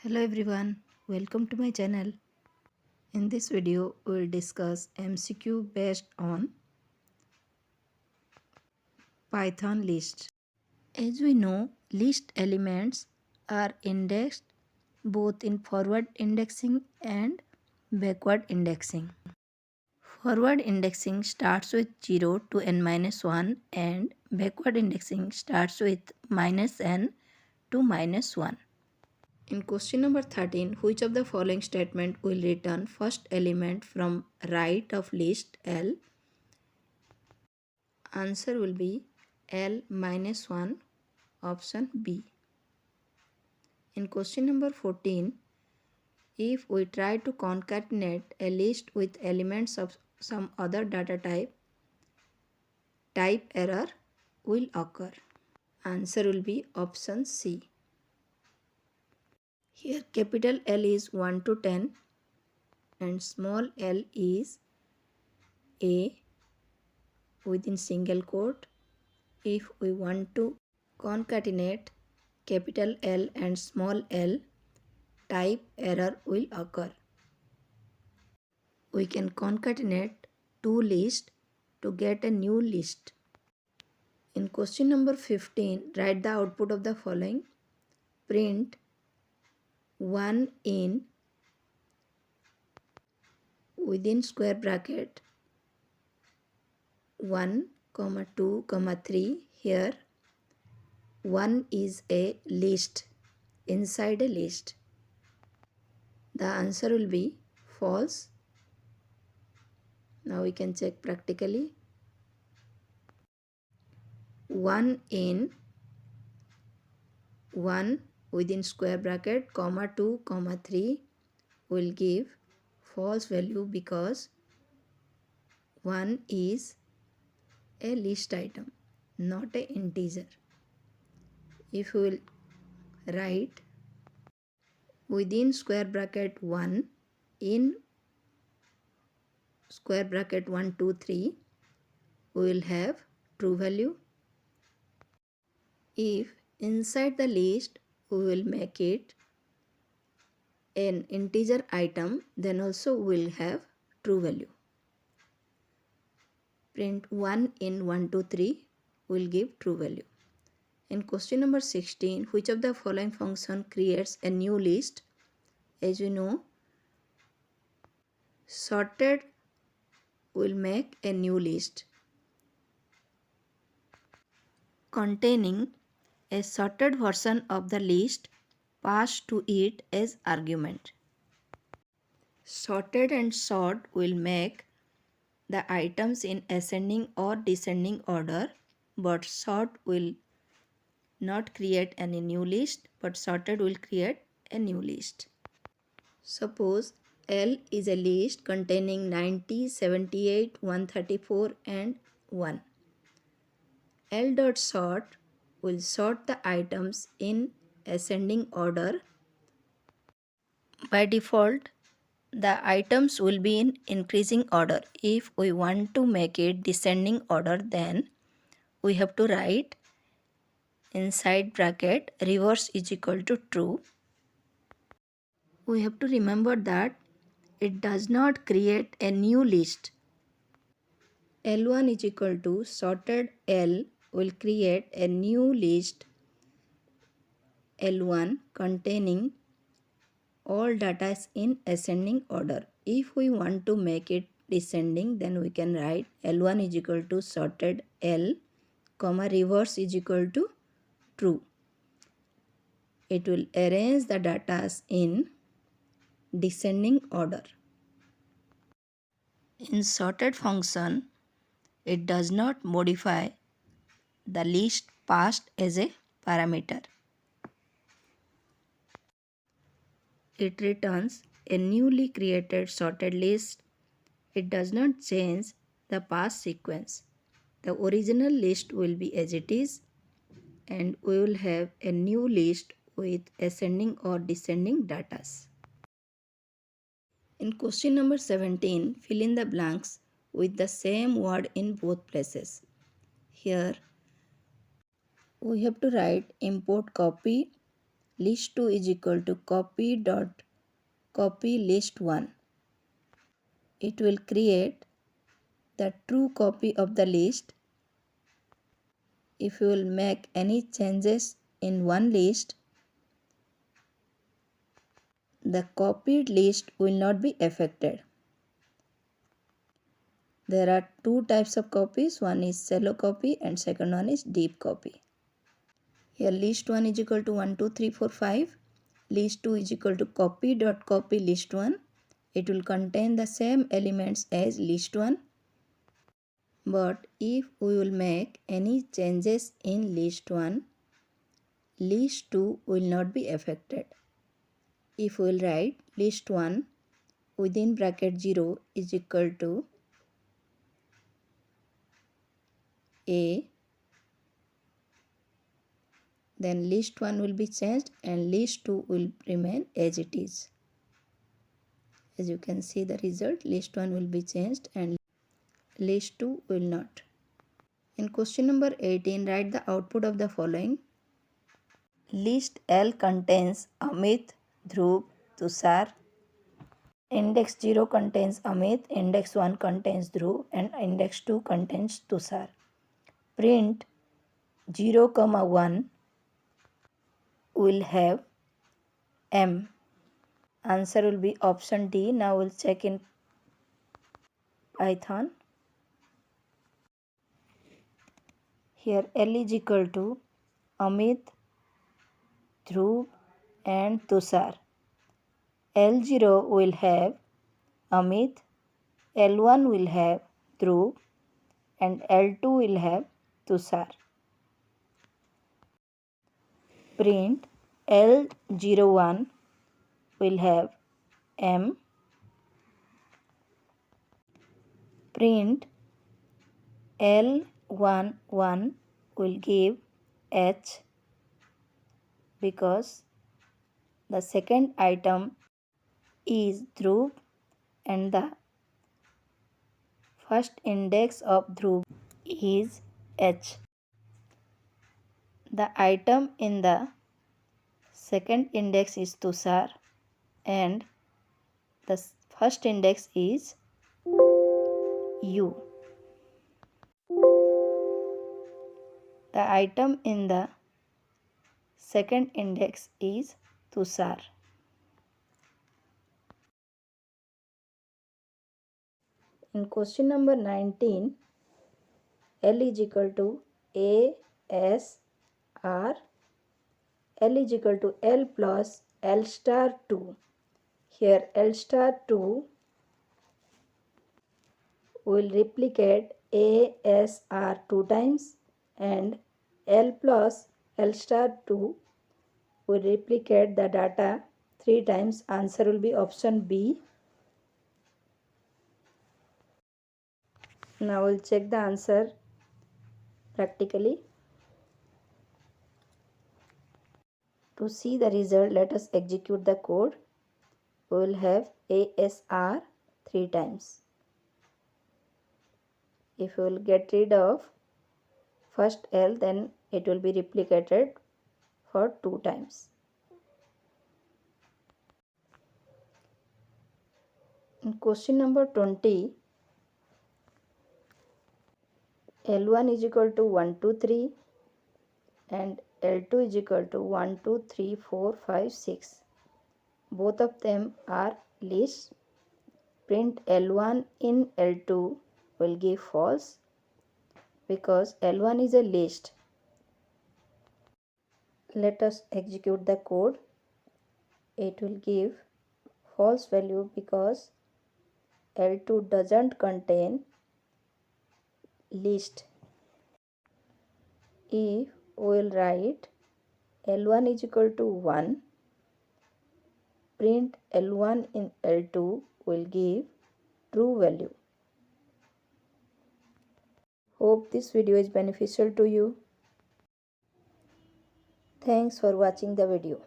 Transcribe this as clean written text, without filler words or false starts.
Hello everyone, welcome to my channel. In this video, we will discuss MCQ based on Python list. As we know, list elements are indexed both in forward indexing and backward indexing. Forward indexing starts with 0 to n-1 and backward indexing starts with -n to -1. In question number 13, which of the following statement will return first element from right of list L? Answer will be L-1, option B. In question number 14, if we try to concatenate a list with elements of some other data type error will occur. Answer will be option C. Here capital L is 1 to 10 and small l is A within single quote. If we want to concatenate capital L and small l, type error will occur. We can concatenate two lists to get a new list. In question number 15, write the output of the following. Print 1 in within square bracket 1, 2, 3. Here 1 is a list inside a list. The answer will be false. Now we can check practically. 1 in 1 within square bracket 2, 3 will give false value because 1 is a list item, not an integer. If we will write within square bracket 1 in square bracket 1, 2, 3, we will have true value. If inside the list we will make it an integer item, then also we will have true value. Print 1 in 1, 2, 3 will give true value. In question number 16, which of the following function creates a new list? As we know, sorted will make a new list containing a sorted version of the list passed to it as argument. Sorted and sort will make the items in ascending or descending order, but sort will not create any new list, but sorted will create a new list. Suppose L is a list containing 90, 78, 134 and 1. L dot sort will sort the items in ascending order. By default, the items will be in increasing order. If we want to make it descending order, then we have to write inside bracket reverse is equal to true. We have to remember that it does not create a new list. L1 is equal to sorted L will create a new list L1 containing all data in ascending order. If we want to make it descending, then we can write L1 is equal to sorted L, reverse is equal to true. It will arrange the data in descending order. In sorted function, it does not modify the list passed as a parameter. It returns a newly created sorted list. It does not change the past sequence. The original list will be as it is, and we will have a new list with ascending or descending data. In question number 17, fill in the blanks with the same word in both places. Here we have to write import copy list2 is equal to copy dot copy list1. It will create the true copy of the list. If you will make any changes in one list, the copied list will not be affected. There are two types of copies. One is shallow copy and second one is deep copy. Here list1 is equal to 1, 2, 3, 4, 5. List2 is equal to copy dot copy list1. It will contain the same elements as list1. But if we will make any changes in list1, list2 will not be affected. If we will write list1 within bracket 0 is equal to A, then list1 will be changed and list2 will remain as it is. As you can see the result, list1 will be changed and list2 will not. In question number 18, write the output of the following. List L contains Amit, Dhruv, Tushar. Index 0 contains Amit, index 1 contains Dhruv and index 2 contains Tushar. Print 0, 1 will have M. Answer will be option D. Now we'll check in Python. Here L is equal to Amit, Dhruv and Tushar. L0 will have Amit, L1 will have Dhruv and L2 will have Tushar. Print L01 will have M. Print L11 will give H because the second item is Dhruv and the first index of Dhruv is H. The item in the second index is Tushar and the first index is U. The item in the second index is Tushar. In question number 19, L is equal to A, S, R. L is equal to L plus L star 2. Here L star 2 will replicate A, S, R 2 times and L plus L star 2 will replicate the data 3 times. Answer will be option B. Now we'll check the answer practically. To see the result, let us execute the code. We will have ASR 3 times. If we will get rid of first L, then it will be replicated for 2 times. In question number 20, L1 is equal to 1, 2, 3 and L2 is equal to 1, 2, 3, 4, 5, 6. Both of them are lists. Print L1 in L2 will give false because L1 is a list. Let us execute the code. It will give false value because L2 doesn't contain list. If we will write L1 is equal to 1, print L1 in L2 will give true value. Hope this video is beneficial to you. Thanks for watching the video.